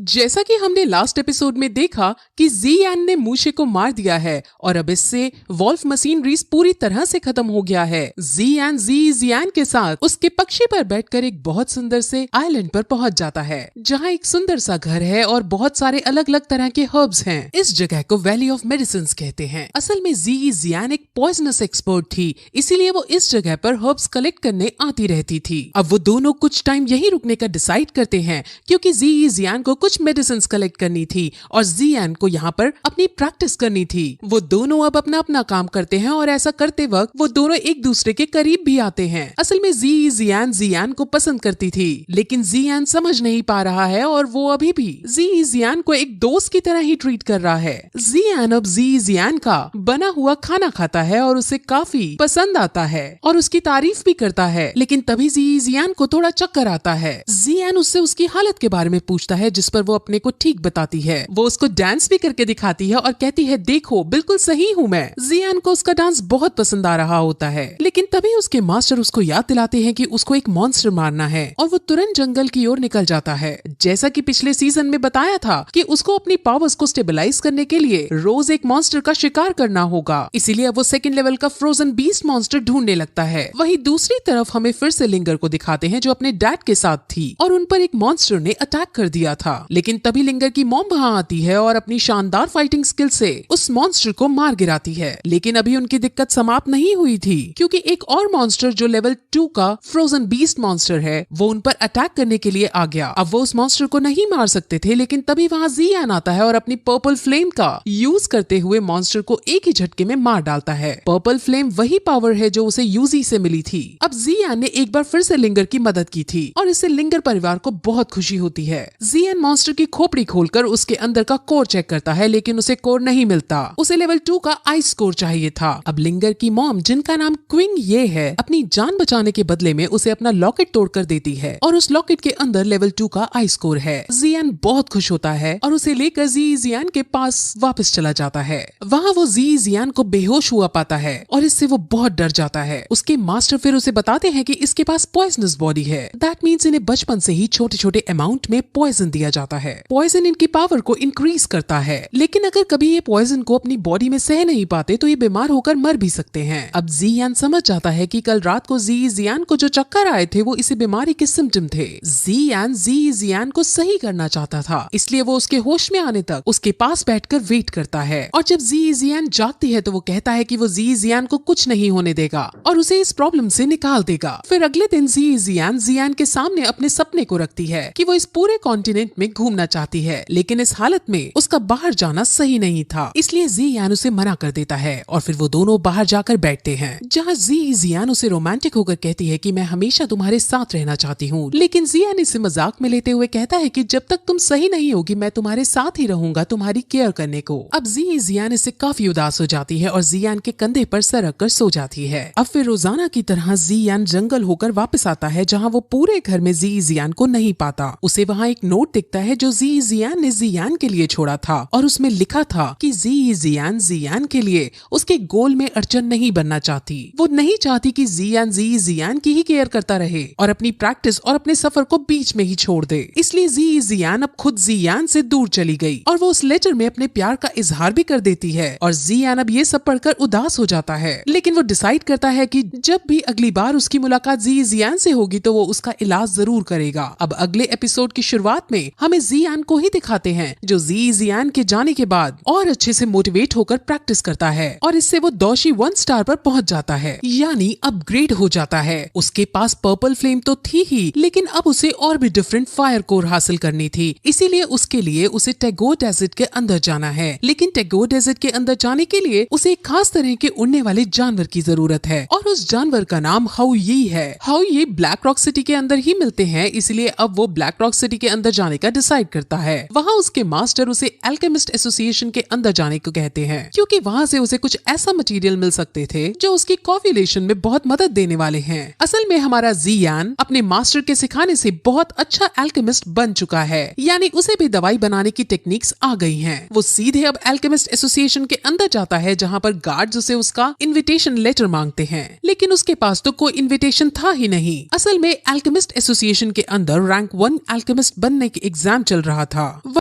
जैसा कि हमने लास्ट एपिसोड में देखा कि ज़ियान ने मूशे को मार दिया है और अब इससे वॉल्फ मशीनरीज पूरी तरह से खत्म हो गया है। ज़ियान के साथ उसके पक्षी पर बैठकर एक बहुत सुंदर से आइलैंड पर पहुंच जाता है जहां एक सुंदर सा घर है और बहुत सारे अलग अलग तरह के हर्ब्स हैं। इस जगह को वैली ऑफ मेडिसिन कहते हैं। असल में ज़ियान एक पॉइजनस एक्सपर्ट थी, इसीलिए वो इस जगह पर हर्ब्स कलेक्ट करने आती रहती थी। अब वो दोनों कुछ टाइम यही रुकने का डिसाइड करते हैं क्योंकि ज़ियान को कुछ मेडिसिन कलेक्ट करनी थी और ज़ियान को यहाँ पर अपनी प्रैक्टिस करनी थी। वो दोनों अब अपना अपना काम करते हैं और ऐसा करते वक्त वो दोनों एक दूसरे के करीब भी आते हैं। असल में ज़ियान को पसंद करती थी, लेकिन ज़ियान समझ नहीं पा रहा है और वो अभी भी ज़ियान को एक दोस्त की तरह ही ट्रीट कर रहा है। ज़ियान अब ज़ियान का बना हुआ खाना खाता है और उसे काफी पसंद आता है और उसकी तारीफ भी करता है, लेकिन तभी ज़ियान को थोड़ा चक्कर आता है। ज़ियान उससे उसकी हालत के बारे में पूछता है, जिस पर वो अपने को ठीक बताती है। वो उसको डांस भी करके दिखाती है और कहती है, देखो बिल्कुल सही हूँ मैं। ज़ियान को उसका डांस बहुत पसंद आ रहा होता है, लेकिन तभी उसके मास्टर उसको याद दिलाते हैं कि उसको एक मॉन्स्टर मारना है और वो तुरंत जंगल की ओर निकल जाता है। जैसा कि पिछले सीजन में बताया था कि उसको अपनी पावर्स को स्टेबलाइज करने के लिए रोज एक मॉन्स्टर का शिकार करना होगा, इसीलिए वो सेकंड लेवल का फ्रोजन बीस्ट मॉन्स्टर ढूंढने लगता है। वहीं दूसरी तरफ हमें फिर से लिंगर को दिखाते हैं जो अपने डैड के साथ थी और उन पर एक मॉन्स्टर ने अटैक कर दिया था, लेकिन तभी लिंगर की मॉम वहां आती है और अपनी शानदार फाइटिंग स्किल से उस मॉन्स्टर को मार गिराती है। लेकिन अभी उनकी दिक्कत समाप्त नहीं हुई थी क्योंकि एक और मॉन्स्टर जो लेवल 2 का फ्रोजन बीस्ट मॉन्स्टर है वो उन पर अटैक करने के लिए आ गया। अब वो उस मॉन्स्टर को नहीं मार सकते थे, लेकिन तभी वहां ज़ियान आता है और अपनी पर्पल फ्लेम का यूज करते हुए मॉन्स्टर को एक ही झटके में मार डालता है। पर्पल फ्लेम वही पावर है जो उसे यूजी से मिली थी। अब ज़ियान ने एक बार फिर से लिंगर की मदद की थी और इससे लिंगर परिवार को बहुत खुशी होती है। ज़ियान मॉन्स्टर की खोपड़ी खोलकर उसके अंदर का कोर चेक करता है, लेकिन उसे कोर नहीं मिलता। उसे लेवल 2 का आइस कोर चाहिए था। अब लिंगर की मॉम, जिनका नाम क्विंग ये है, अपनी जान बचाने के बदले में उसे अपना लॉकेट तोड़कर देती है और उस लॉकेट के अंदर लेवल 2 का आइस कोर है। ज़ियान बहुत खुश होता है और उसे लेकर ज़ियान के पास वापस चला जाता है। वहाँ वो ज़ियान को बेहोश हुआ पाता है और इससे वो बहुत डर जाता है। उसके मास्टर फिर उसे बताते हैं कि इसके पास पॉइजनस बॉडी है। दैट मीन्स इन्हें बचपन से ही छोटे छोटे अमाउंट में पॉइजन दिया जाता है। पॉइजन इनकी पावर को इंक्रीज करता है, लेकिन अगर कभी ये पॉइजन को अपनी बॉडी में सह नहीं पाते तो ये बीमार होकर मर भी सकते हैं। अब ज़ियान समझ जाता है कि कल रात को ज़ियान को जो चक्कर आए थे वो इसी बीमारी के सिम्टम थे। ज़ियान को सही करना चाहता था, इसलिए वो उसके होश में आने तक उसके पास बैठकर वेट करता है और जब ज़ियान जागती है तो वो कहता है कि वो ज़ियान को कुछ नहीं होने देगा और उसे इस प्रॉब्लम से निकाल देगा। फिर अगले दिन ज़ियान के सामने अपने सपने को रखती है कि वो इस पूरे कॉन्टिनेंट में घूमना चाहती है, लेकिन इस हालत में उसका बाहर जाना सही नहीं था, इसलिए ज़ियान उसे मना कर देता है और फिर वो दोनों बाहर जाकर बैठते हैं, जहाँ ज़ियान उसे रोमांटिक होकर कहती है कि मैं हमेशा तुम्हारे साथ रहना चाहती हूँ, लेकिन ज़ियान इसे मजाक में लेते हुए कहता है कि जब तक तुम सही नहीं होगी मैं तुम्हारे साथ ही रहूंगा तुम्हारी केयर करने को। अब ज़ियान इससे काफी उदास हो जाती है और ज़ियान के कंधे पर सर रख कर सो जाती है। अब फिर रोजाना की तरह ज़ियान जंगल होकर वापस आता है, जहाँ वो पूरे घर में ज़ियान को नहीं पाता। उसे वहाँ एक नोट दिखता है जो ज़ियान ने ज़ियान के लिए छोड़ा था और उसमें लिखा था कि ज़ियान के लिए उसके गोल में अड़चन नहीं बनना चाहती। वो नहीं चाहती कि ज़ियान की ही केयर करता रहे और अपनी प्रैक्टिस और अपने सफर को बीच में ही छोड़ दे। इसलिए ज़ियान अब खुद ज़ियान से दूर चली गई और वो उस लेटर में अपने प्यार का इजहार भी कर देती है और ज़ियान अब ये सब पढ़कर उदास हो जाता है, लेकिन वो डिसाइड करता है कि जब भी अगली बार उसकी मुलाकात ज़ियान से होगी तो वो उसका इलाज जरूर करेगा। अब अगले एपिसोड की शुरुआत में हमें ज़ियान को ही दिखाते हैं जो ज़ियान के जाने के बाद और अच्छे से मोटिवेट होकर प्रैक्टिस करता है और इससे वो दोषी 1 स्टार पर पहुंच जाता है, यानी अपग्रेड हो जाता है। उसके पास पर्पल फ्लेम तो थी ही, लेकिन अब उसे और भी डिफरेंट फायर कोर हासिल करनी थी, इसीलिए उसके लिए उसे टैगोर डेजर्ट के अंदर जाना है। लेकिन टैगोर डेजर्ट के अंदर जाने के लिए उसे एक खास तरह के उड़ने वाले जानवर की जरूरत है और उस जानवर का नाम हाउयी है। हाउयी ब्लैक रॉक सिटी के अंदर ही मिलते हैं, इसलिए अब वो ब्लैक रॉक सिटी के अंदर जाने का डिसाइड करता है। वहाँ उसके मास्टर उसे अल्केमिस्ट एसोसिएशन के अंदर जाने को कहते हैं क्योंकि वहाँ से उसे कुछ ऐसा मटेरियल मिल सकते थे जो उसकी कॉव्युलेशन में बहुत मदद देने वाले हैं। असल में हमारा ज़ियान अपने मास्टर के सिखाने से बहुत अच्छा अल्केमिस्ट बन चुका है, यानी उसे भी दवाई बनाने की टेक्निक्स आ गई हैं। वो सीधे अब अल्केमिस्ट एसोसिएशन के अंदर जाता है जहाँ पर गार्ड्स उसे उसका इनविटेशन लेटर मांगते हैं, लेकिन उसके पास तो कोई इनविटेशन था ही नहीं। असल में अल्केमिस्ट एसोसिएशन के अंदर रैंक 1 अल्केमिस्ट बनने के एग्जाम एग्जाम चल रहा था।